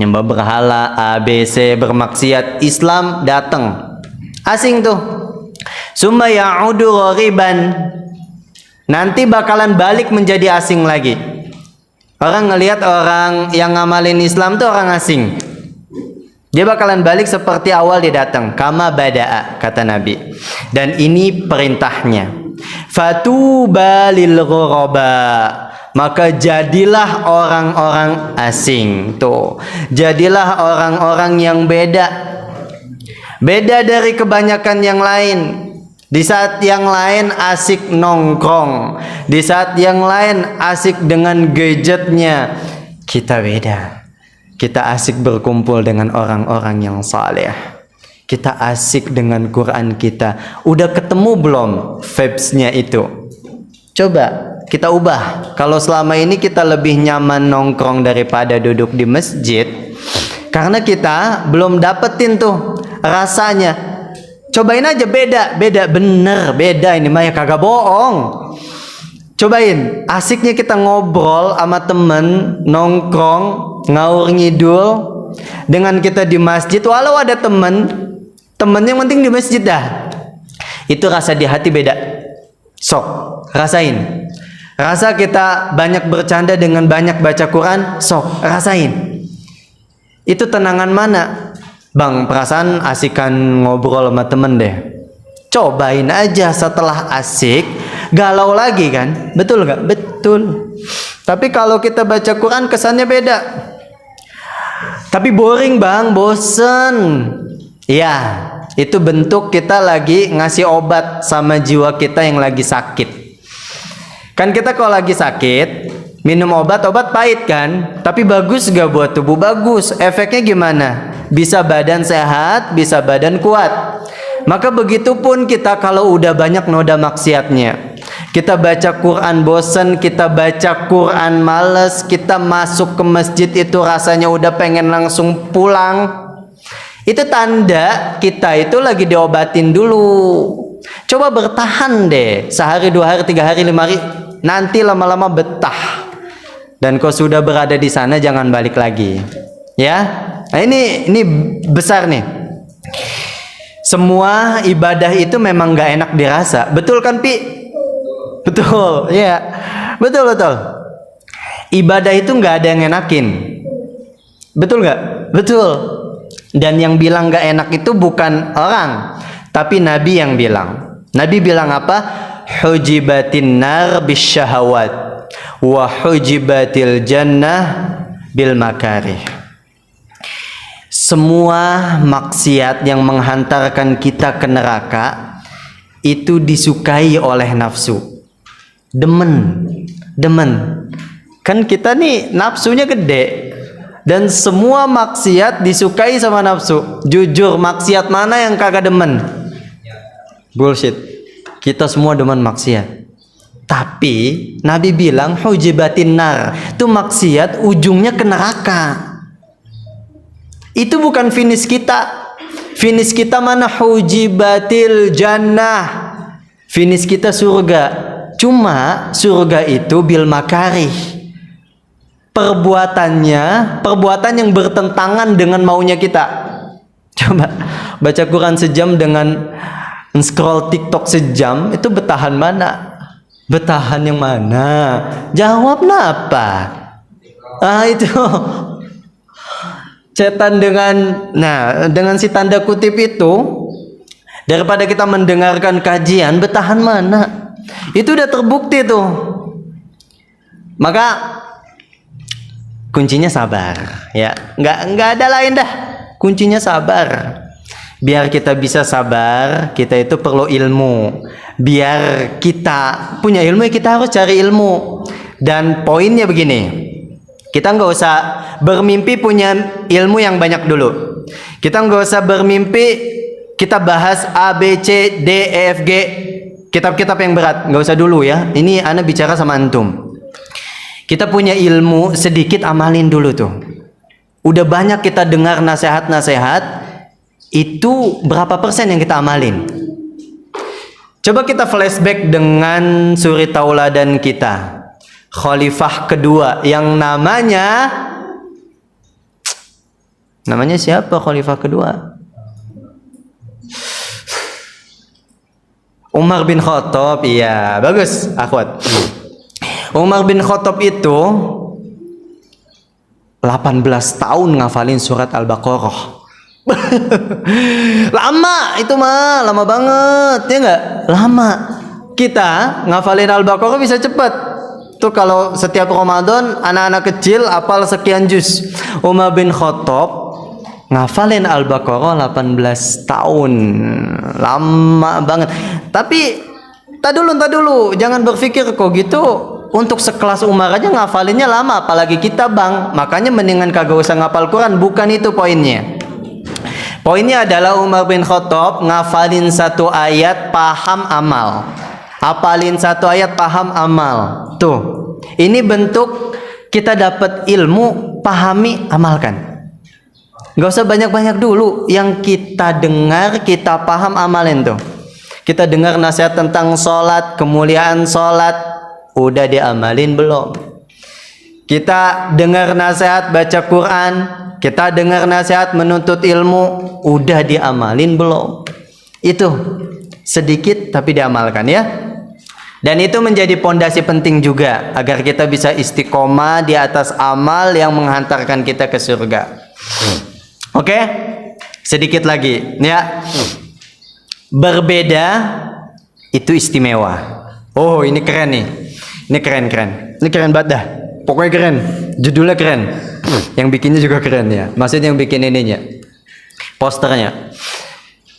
nyembah berhala, A, B, C, bermaksiat, Islam datang asing tuh. Summa ya'udu ghariban. Nanti bakalan balik menjadi asing lagi. Orang ngelihat orang yang ngamalin Islam tuh orang asing. Dia bakalan balik seperti awal dia datang. Kama bada'a, kata Nabi. Dan ini perintahnya. Fatuba lil ghuraba. Maka jadilah orang-orang asing. Tuh, jadilah orang-orang yang beda. Beda dari kebanyakan yang lain. Di saat yang lain asik nongkrong, di saat yang lain asik dengan gadgetnya, kita beda. Kita asik berkumpul dengan orang-orang yang saleh. Kita asik dengan Quran kita. Udah ketemu belum vibes-nya itu? Coba kita ubah. Kalau selama ini kita lebih nyaman nongkrong daripada duduk di masjid, karena kita belum dapetin tuh rasanya. Cobain aja, beda bener, beda ini mah ya kagak bohong. Cobain, asiknya kita ngobrol sama temen, nongkrong, ngaur ngidul, dengan kita di masjid, walau ada temen yang penting di masjid dah. Itu rasa di hati beda. Sok, rasain. Rasa kita banyak bercanda dengan banyak baca Quran, sok, rasain. Itu tenangan mana? Bang, perasaan asikan ngobrol sama temen deh. Cobain aja, setelah asik galau lagi kan? Betul gak? Betul. Tapi kalau kita baca Quran kesannya beda. Tapi boring bang, bosen. Ya, itu bentuk kita lagi ngasih obat sama jiwa kita yang lagi sakit. Kan kita kalau lagi sakit minum obat pahit kan? Tapi bagus gak buat tubuh? Bagus. Efeknya gimana? Bisa badan sehat, bisa badan kuat. Maka begitupun kita kalau udah banyak noda maksiatnya. Kita baca Quran bosen, kita baca Quran males, kita masuk ke masjid itu rasanya udah pengen langsung pulang. Itu tanda kita itu lagi diobatin dulu. Coba bertahan deh, sehari, 2 hari, 3 hari, 5 hari. Nanti lama-lama betah. Dan kau sudah berada di sana jangan balik lagi. Ya. Nah ini besar nih. Semua ibadah itu memang gak enak dirasa. Betul kan Pi? Betul, ya. Betul. Ibadah itu nggak ada yang enakin. Betul nggak? Betul. Dan yang bilang nggak enak itu bukan orang, tapi Nabi yang bilang. Nabi bilang apa? Hujibatin nar bisyahawat wa hujibatil jannah bil makarih. Semua maksiat yang menghantarkan kita ke neraka itu disukai oleh nafsu. Demen. Kan kita nih nafsunya gede. Dan semua maksiat disukai sama nafsu. Jujur, maksiat mana yang kagak demen? Bullshit. Kita semua demen maksiat. Tapi Nabi bilang hujibatin nar. Itu maksiat ujungnya ke neraka. Itu bukan finish kita. Finish kita mana? Hujibatil jannah. Finish kita surga. Cuma surga itu bil makarih. Perbuatan yang bertentangan dengan maunya kita. Coba baca Quran sejam dengan scroll TikTok sejam, itu betahan mana? Betahan yang mana? Jawablah apa? Itu setan dengan si tanda kutip itu, daripada kita mendengarkan kajian, betahan mana? Itu udah terbukti tuh. Maka kuncinya sabar, ya. Nggak ada lain dah. Kuncinya sabar. Biar kita bisa sabar, kita itu perlu ilmu. Biar kita punya ilmu, kita harus cari ilmu. Dan poinnya begini, kita nggak usah bermimpi punya ilmu yang banyak dulu. Kita nggak usah bermimpi kita bahas A, B, C, D, E, F, G, kitab-kitab yang berat. Nggak usah dulu ya. Ini ana bicara sama antum. Kita punya ilmu sedikit, amalin dulu tuh. Udah banyak kita dengar nasihat-nasihat, itu berapa persen yang kita amalin? Coba kita flashback dengan suri tauladan kita, khalifah kedua yang namanya siapa khalifah kedua? Umar bin Khattab. Iya, bagus, akhwat. Umar bin Khattab itu 18 tahun ngafalin surat Al-Baqarah. Lama itu mah, lama banget ya nggak? Lama. Kita ngafalin Al-Baqarah bisa cepet. Tuh kalau setiap Ramadan anak-anak kecil hafal sekian juz. Umar bin Khattab ngafalin Al-Baqarah 18 tahun. Lama banget. Tapi tak dulu, jangan berpikir kok gitu. Untuk sekelas Umar aja ngafalinnya lama, apalagi kita bang. Makanya mendingan kagak usah ngafal Quran. Bukan itu poinnya. Poinnya adalah Umar bin Khattab ngafalin satu ayat, paham, amal. Hafalin satu ayat, paham, amal. Tuh, ini bentuk kita dapat ilmu, pahami, amalkan. Gak usah banyak-banyak dulu. Yang kita dengar, kita paham, amalin tuh. Kita dengar nasihat tentang sholat, kemuliaan sholat, udah diamalin belum? Kita dengar nasihat baca Quran, kita dengar nasihat menuntut ilmu, udah diamalin belum? Itu sedikit tapi diamalkan ya. Dan itu menjadi pondasi penting juga agar kita bisa istiqomah di atas amal yang menghantarkan kita ke surga. Oke? Sedikit lagi ya. Berbeda itu istimewa. Oh, ini keren nih. Ini keren. Ini keren banget dah. Pokoknya keren. Judulnya keren. Yang bikinnya juga keren ya. Maksudnya yang bikin ininya, posternya.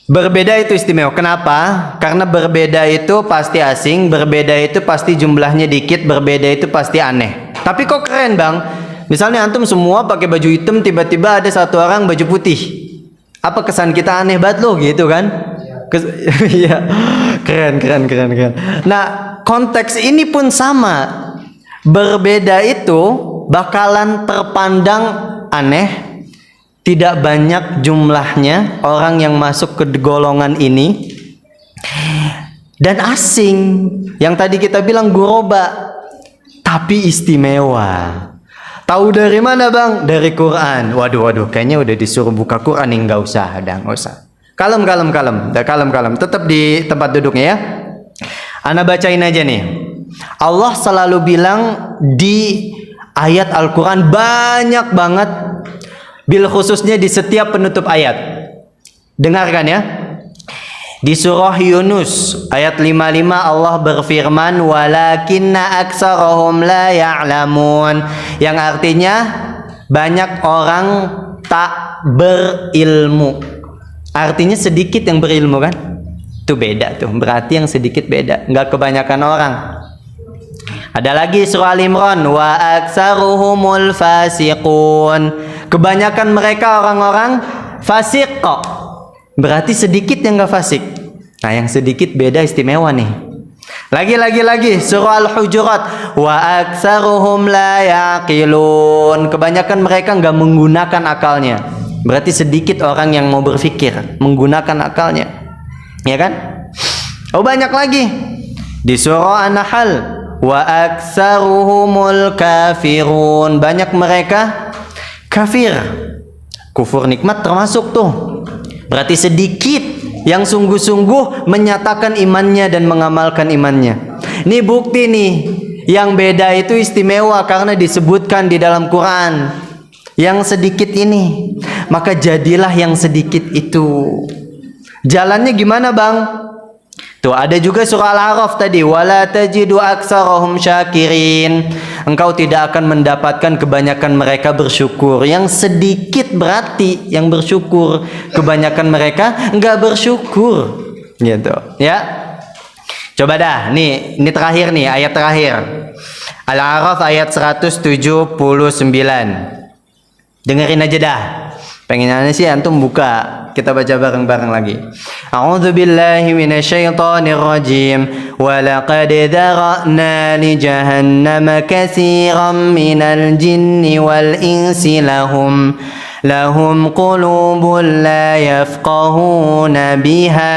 Berbeda itu istimewa. Kenapa? Karena berbeda itu pasti asing, berbeda itu pasti jumlahnya dikit, berbeda itu pasti aneh. Tapi kok keren bang? Misalnya antum semua pakai baju hitam, tiba-tiba ada satu orang baju putih. Apa kesan kita aneh banget loh gitu kan? Iya, keren. Nah, konteks ini pun sama. Berbeda itu bakalan terpandang aneh. Tidak banyak jumlahnya orang yang masuk ke golongan ini. Dan asing. Yang tadi kita bilang guroba, tapi istimewa. Tahu dari mana bang? Dari Quran. Waduh, kayaknya udah disuruh buka Quran nih, nggak usah. Kalem. Tetap di tempat duduknya ya. Ana bacain aja nih. Allah selalu bilang di ayat Al-Quran banyak banget, bil khususnya di setiap penutup ayat. Dengarkan ya. Di surah Yunus ayat 55 Allah berfirman walakinna aktsarahum la ya'lamun, yang artinya banyak orang tak berilmu. Artinya sedikit yang berilmu kan? Itu beda tuh, berarti yang sedikit beda, enggak kebanyakan orang. Ada lagi surah Al-Imran wa aktsaruhumul fasiqun, kebanyakan mereka orang-orang fasik kok. Berarti sedikit yang enggak fasik. Nah, yang sedikit beda istimewa nih. Lagi surah Al-Hujurat wa aktsaruhum la yaqilun, kebanyakan mereka enggak menggunakan akalnya. Berarti sedikit orang yang mau berpikir, menggunakan akalnya. Ya kan? Oh, banyak lagi. Di surah An-Nahl wa aktsaruhumul kafirun, banyak mereka kafir. Kufur nikmat termasuk tuh. Berarti sedikit yang sungguh-sungguh menyatakan imannya dan mengamalkan imannya. Ini bukti nih, yang beda itu istimewa karena disebutkan di dalam Quran. Yang sedikit ini, maka jadilah yang sedikit itu. Jalannya gimana bang? Tuh ada juga surah Al-A'raf tadi, wala tajidu aktsarahum syakirin. Engkau tidak akan mendapatkan kebanyakan mereka bersyukur. Yang sedikit berarti yang bersyukur, kebanyakan mereka enggak bersyukur. Gitu, ya. Coba dah, nih, ini terakhir nih, ayat terakhir. Al-A'raf ayat 179. Dengerin aja dah. Pengennya sih antum buka, kita baca bareng-bareng lagi. A'udzu billahi minasyaitonir rajim. Wa laqad dzara'na li jahannama katsiran minal jinni wal insi lahum qulubun la yafqahuna biha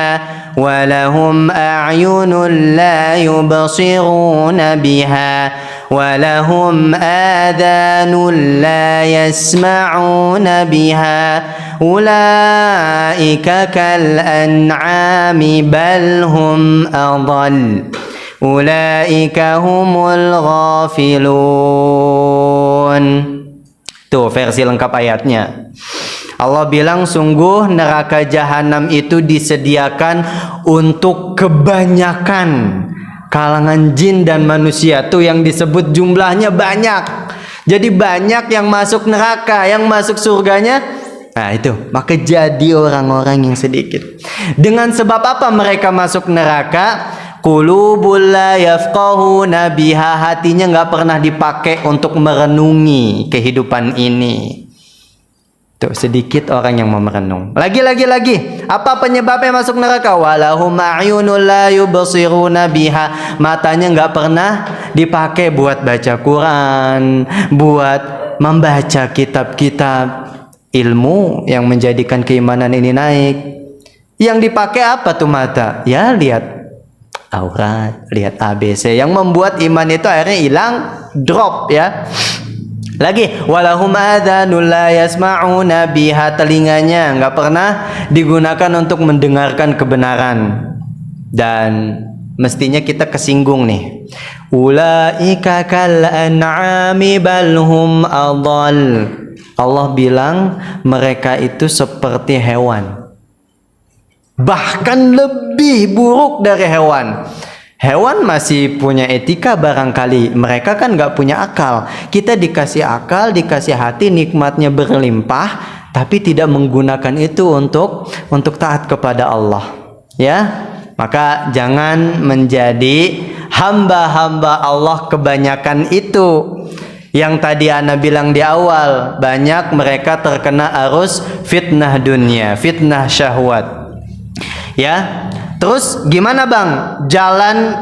wa lahum a'yunun la yubsiruna biha wa lahum adhanun la yasma'una biha ulaika kal an'ami bal hum adall ulaika humul ghafilun. Tuh versi lengkap ayatnya. Allah bilang sungguh neraka jahanam itu disediakan untuk kebanyakan kalangan jin dan manusia. Tuh yang disebut jumlahnya banyak. Jadi banyak yang masuk neraka, yang masuk surganya. Nah itu, maka jadi orang-orang yang sedikit. Dengan sebab apa mereka masuk neraka? Qulubul la yafqahuna biha, hatinya nggak pernah dipakai untuk merenungi kehidupan ini. Tuh sedikit orang yang mau merenung. Lagi. Apa penyebabnya masuk neraka? Walahum a'yunul la yubsiruna biha, matanya nggak pernah dipakai buat baca Quran, buat membaca kitab-kitab ilmu yang menjadikan keimanan ini naik. Yang dipakai apa tuh mata? Ya lihat aurat, lihat ABC, yang membuat iman itu akhirnya hilang, drop ya. Lagi, walahum adhanul la yasma'una biha, telinganya nggak pernah digunakan untuk mendengarkan kebenaran. Dan mestinya kita kesinggung nih. Ulaika kal an'ami bal hum adall. Allah bilang mereka itu seperti hewan. Bahkan lebih buruk dari hewan. Hewan masih punya etika barangkali, mereka kan nggak punya akal. Kita dikasih akal, dikasih hati, nikmatnya berlimpah, tapi tidak menggunakan itu untuk taat kepada Allah. Ya, maka jangan menjadi hamba-hamba Allah kebanyakan itu. Yang tadi Ana bilang di awal, banyak mereka terkena arus fitnah dunia, fitnah syahwat. Ya, terus gimana bang jalan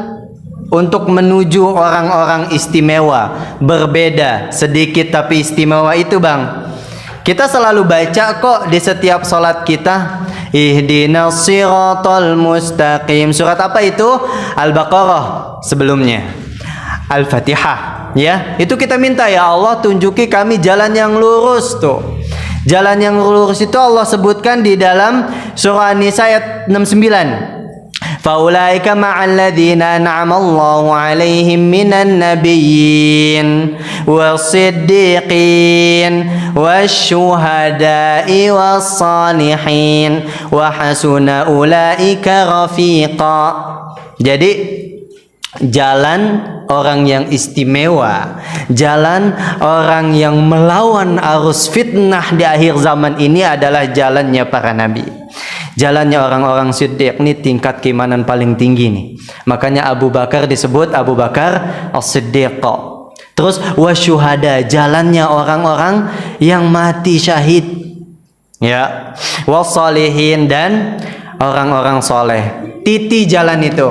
untuk menuju orang-orang istimewa, berbeda, sedikit tapi istimewa itu bang? Kita selalu baca kok di setiap sholat kita, ihdinas siratal mustaqim. Surat apa itu? Al-Baqarah sebelumnya, Al-Fatihah. Ya, itu kita minta ya Allah tunjuki kami jalan yang lurus tuh. Jalan yang lurus itu Allah sebutkan di dalam surah An-Nisa ayat 69. Faulaika ma'al ladzina an'ama Allahu 'alaihim minan nabiyyin was-siddiqin wasyuhada'i was-salihin wa hasuna ulaika rafiqa. Jadi jalan orang yang istimewa, jalan orang yang melawan arus fitnah di akhir zaman ini adalah jalannya para nabi. Jalannya orang-orang siddiq, ini tingkat keimanan paling tinggi nih. Makanya Abu Bakar disebut Abu Bakar as-Siddiq. Terus wasyuhada, jalannya orang-orang yang mati syahid. Ya, wassalihin, dan orang-orang soleh. Titi jalan itu.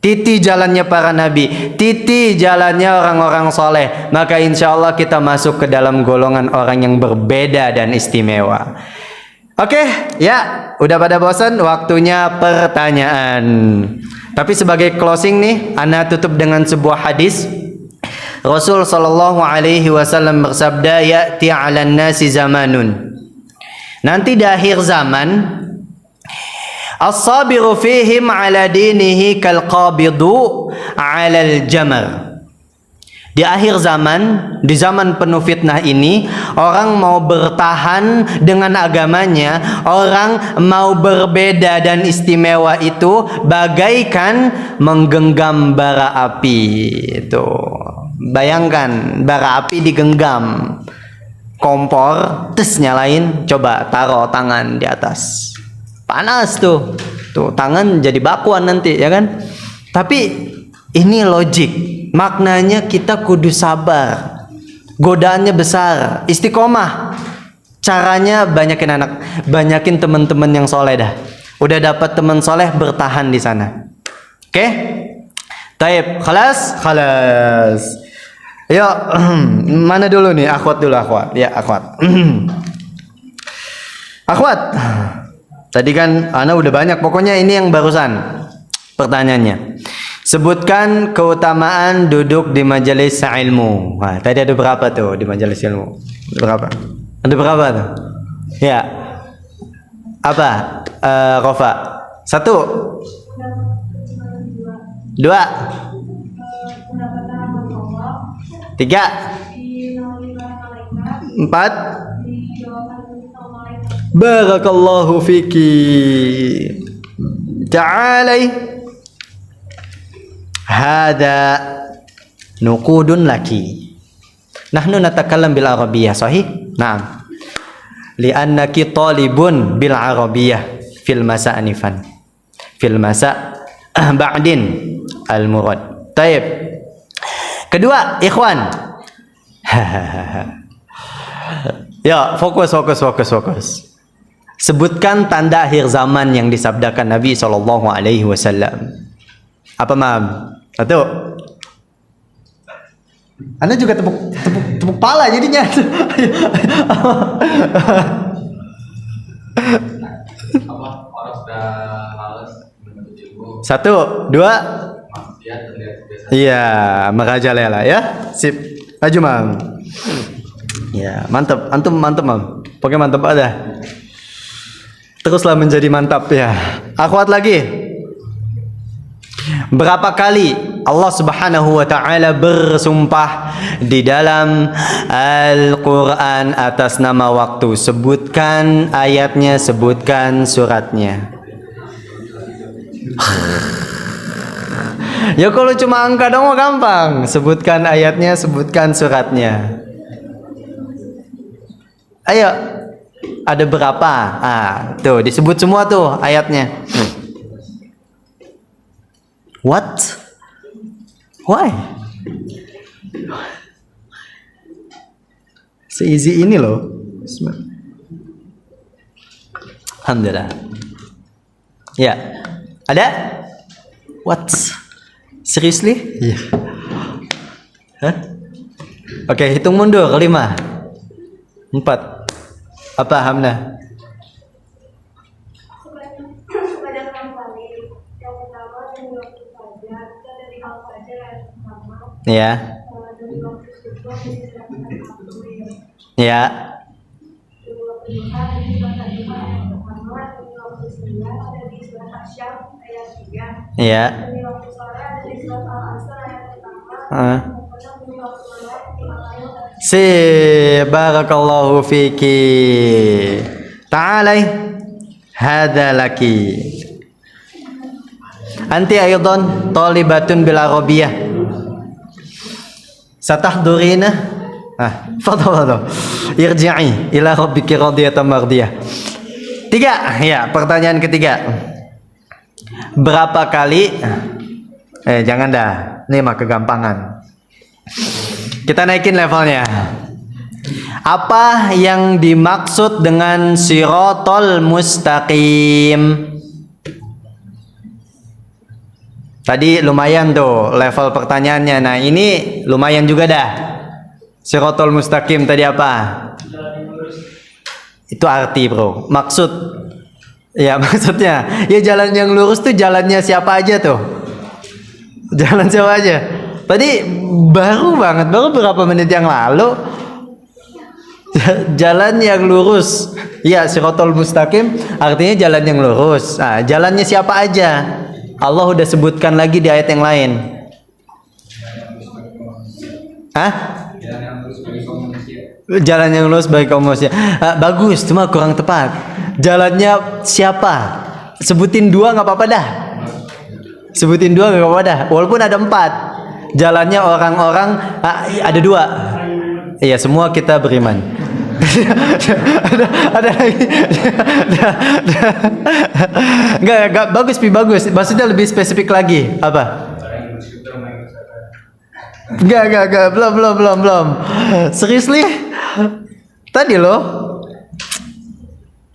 Titi jalannya para nabi, titi jalannya orang-orang soleh. Maka insya Allah kita masuk ke dalam golongan orang yang berbeda dan istimewa. Oke, ya, udah pada bosan, waktunya pertanyaan. Tapi sebagai closing nih, ana tutup dengan sebuah hadis. Rasul sallallahu alaihi wasallam bersabda, ya'ti 'alan nasi zamanun. Nanti di akhir zaman, as-sabiru fihim 'ala dinihi kal qabidu 'alal jamar. Di akhir zaman, di zaman penuh fitnah ini, orang mau bertahan dengan agamanya, orang mau berbeda dan istimewa itu bagaikan menggenggam bara api. Itu, bayangkan bara api digenggam, kompor, terus nyalain, coba taruh tangan di atas, panas tuh tangan jadi bakuan nanti, ya kan? Tapi ini logik. Maknanya kita kudu sabar, godaannya besar, istiqomah. Caranya banyakin teman-teman yang soleh dah. Udah dapat teman soleh, bertahan di sana. Oke? Taib, khalas. Yuk, mana dulu nih? Akhwat dulu, akhwat. Ya, akhwat. Akhwat. Tadi kan ana udah banyak, pokoknya ini yang barusan pertanyaannya. Sebutkan keutamaan duduk di majelis ilmu. Wah, tadi ada berapa tuh di majelis ilmu? Ada berapa tuh? Ya. Apa? Rofa. 1. 2. 3. 4. Barakallahu fiki. Ta'alai. Hada nuqudun laki. Nahnu natakallam bil arabiyyah, sahih? Naam. Li'annaki talibun bil arabiyyah fil masa anifan. Fil masa ba'din al murad. Taib. Kedua, ikhwan. Ya, fokus. Sebutkan tanda akhir zaman yang disabdakan Nabi sallallahu alaihi wasallam. Apa, Mam? 1. Anda juga tepuk pala jadinya. 1, 2. Iya, merajalela ya. Sip. Maju, Mam. Ya, mantap. Antum mantap, Mam. Pokoknya mantap ada. Teruslah menjadi mantap ya. Akhwat lagi. Berapa kali Allah Subhanahu wa taala bersumpah di dalam Al-Qur'an atas nama waktu? Sebutkan ayatnya, sebutkan suratnya. Ya kalau cuma angka dong gampang. Sebutkan ayatnya, sebutkan suratnya. Ayo. Ada berapa? Tuh disebut semua tuh ayatnya. What? Why? Se-easy ini loh. Alhamdulillah. Ya. Ada? What? Seriously? Iya. Hah? Oke, hitung mundur. 5 4. Apa, Hamna? Ya. Ya. Ya. Si barakallahu fiki. Ta'alai hadza laki. Anti aydan talibatun bil arabiyah. Satahdurina. Fadhal. Irji'i ila rabbiki radiyatan mardiyah. 3. Ya, pertanyaan ketiga. Berapa kali jangan dah. Ini mah kegampangan. Kita naikin levelnya. Apa yang dimaksud dengan siratal mustaqim? Tadi lumayan tuh level pertanyaannya. Nah, ini lumayan juga dah. Siratal mustaqim tadi apa? Itu arti, bro. Maksud. Ya, maksudnya. Ya, jalan yang lurus tuh jalannya siapa aja tuh? Jalan siapa aja? Tadi baru banget, baru berapa menit yang lalu. Jalan yang lurus. Ya, siratal mustaqim artinya jalan yang lurus. Nah, jalannya siapa aja? Allah udah sebutkan lagi di ayat yang lain. Hah? Jalan yang lurus bagi kaum manusia. Bagus, cuma kurang tepat. Jalannya siapa? Sebutin 2 nggak apa-apa dah. Sebutin 2 nggak apa-apa dah. Walaupun ada 4. Jalannya orang-orang ada 2. Iya, semua kita beriman. ada lagi. Enggak bagus, bagus. Maksudnya lebih spesifik lagi. Apa? Enggak, belum. Seriously? Tadi loh.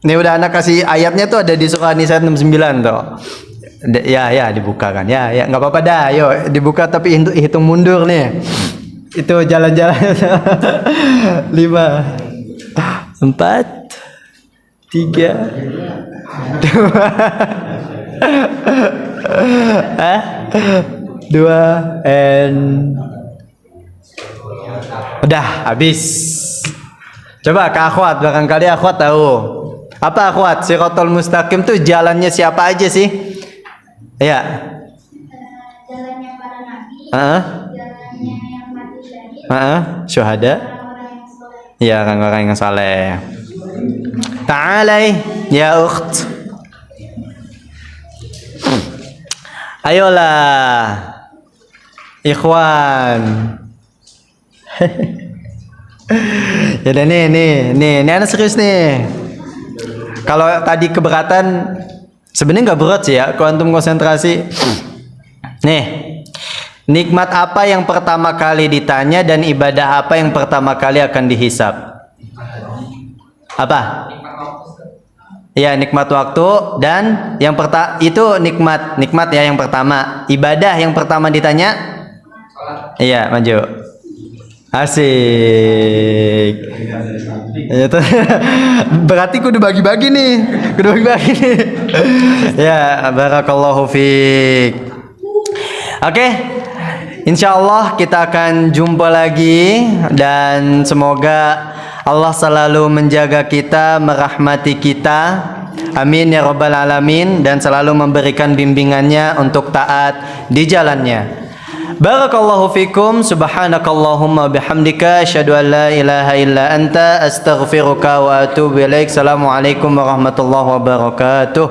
Ini udah anak kasih ayatnya tuh ada di surah An-Nisa 69 tuh. Ya dibuka kan. Ya nggak apa-apa dah. Yuk dibuka tapi hitung mundur nih. Itu jalan-jalan. 5 4 3 2 and udah habis. Coba ke akhwat, barangkali akhwat tahu. Apa akhwat? Siratal mustaqim tuh jalannya siapa aja sih? Ya. Jalannya para nabi. Jalannya yang mati syahid. Syuhada. Ya, orang-orang yang saleh. Ta'alai ya ukht. Ayolah. Ikhwan. Ya udah nih anak serius nih. Kalau tadi keberatan sebenarnya nggak berat sih ya, kalau antum konsentrasi. Nih, nikmat apa yang pertama kali ditanya dan ibadah apa yang pertama kali akan dihisab? Apa? Ya, nikmat waktu dan yang itu nikmat ya yang pertama. Ibadah yang pertama ditanya? Iya, maju. Asik. Berarti kudu bagi-bagi nih. Ya, barakallahu fiik. Oke. Insyaallah kita akan jumpa lagi dan semoga Allah selalu menjaga kita, merahmati kita. Amin ya rabbal alamin, dan selalu memberikan bimbingannya untuk taat di jalannya. Barakallahu fikum, subhanakallahumma bihamdika asyhadu an la ilaha illa anta astaghfiruka wa atubu ilaik. Assalamualaikum warahmatullahi wabarakatuh.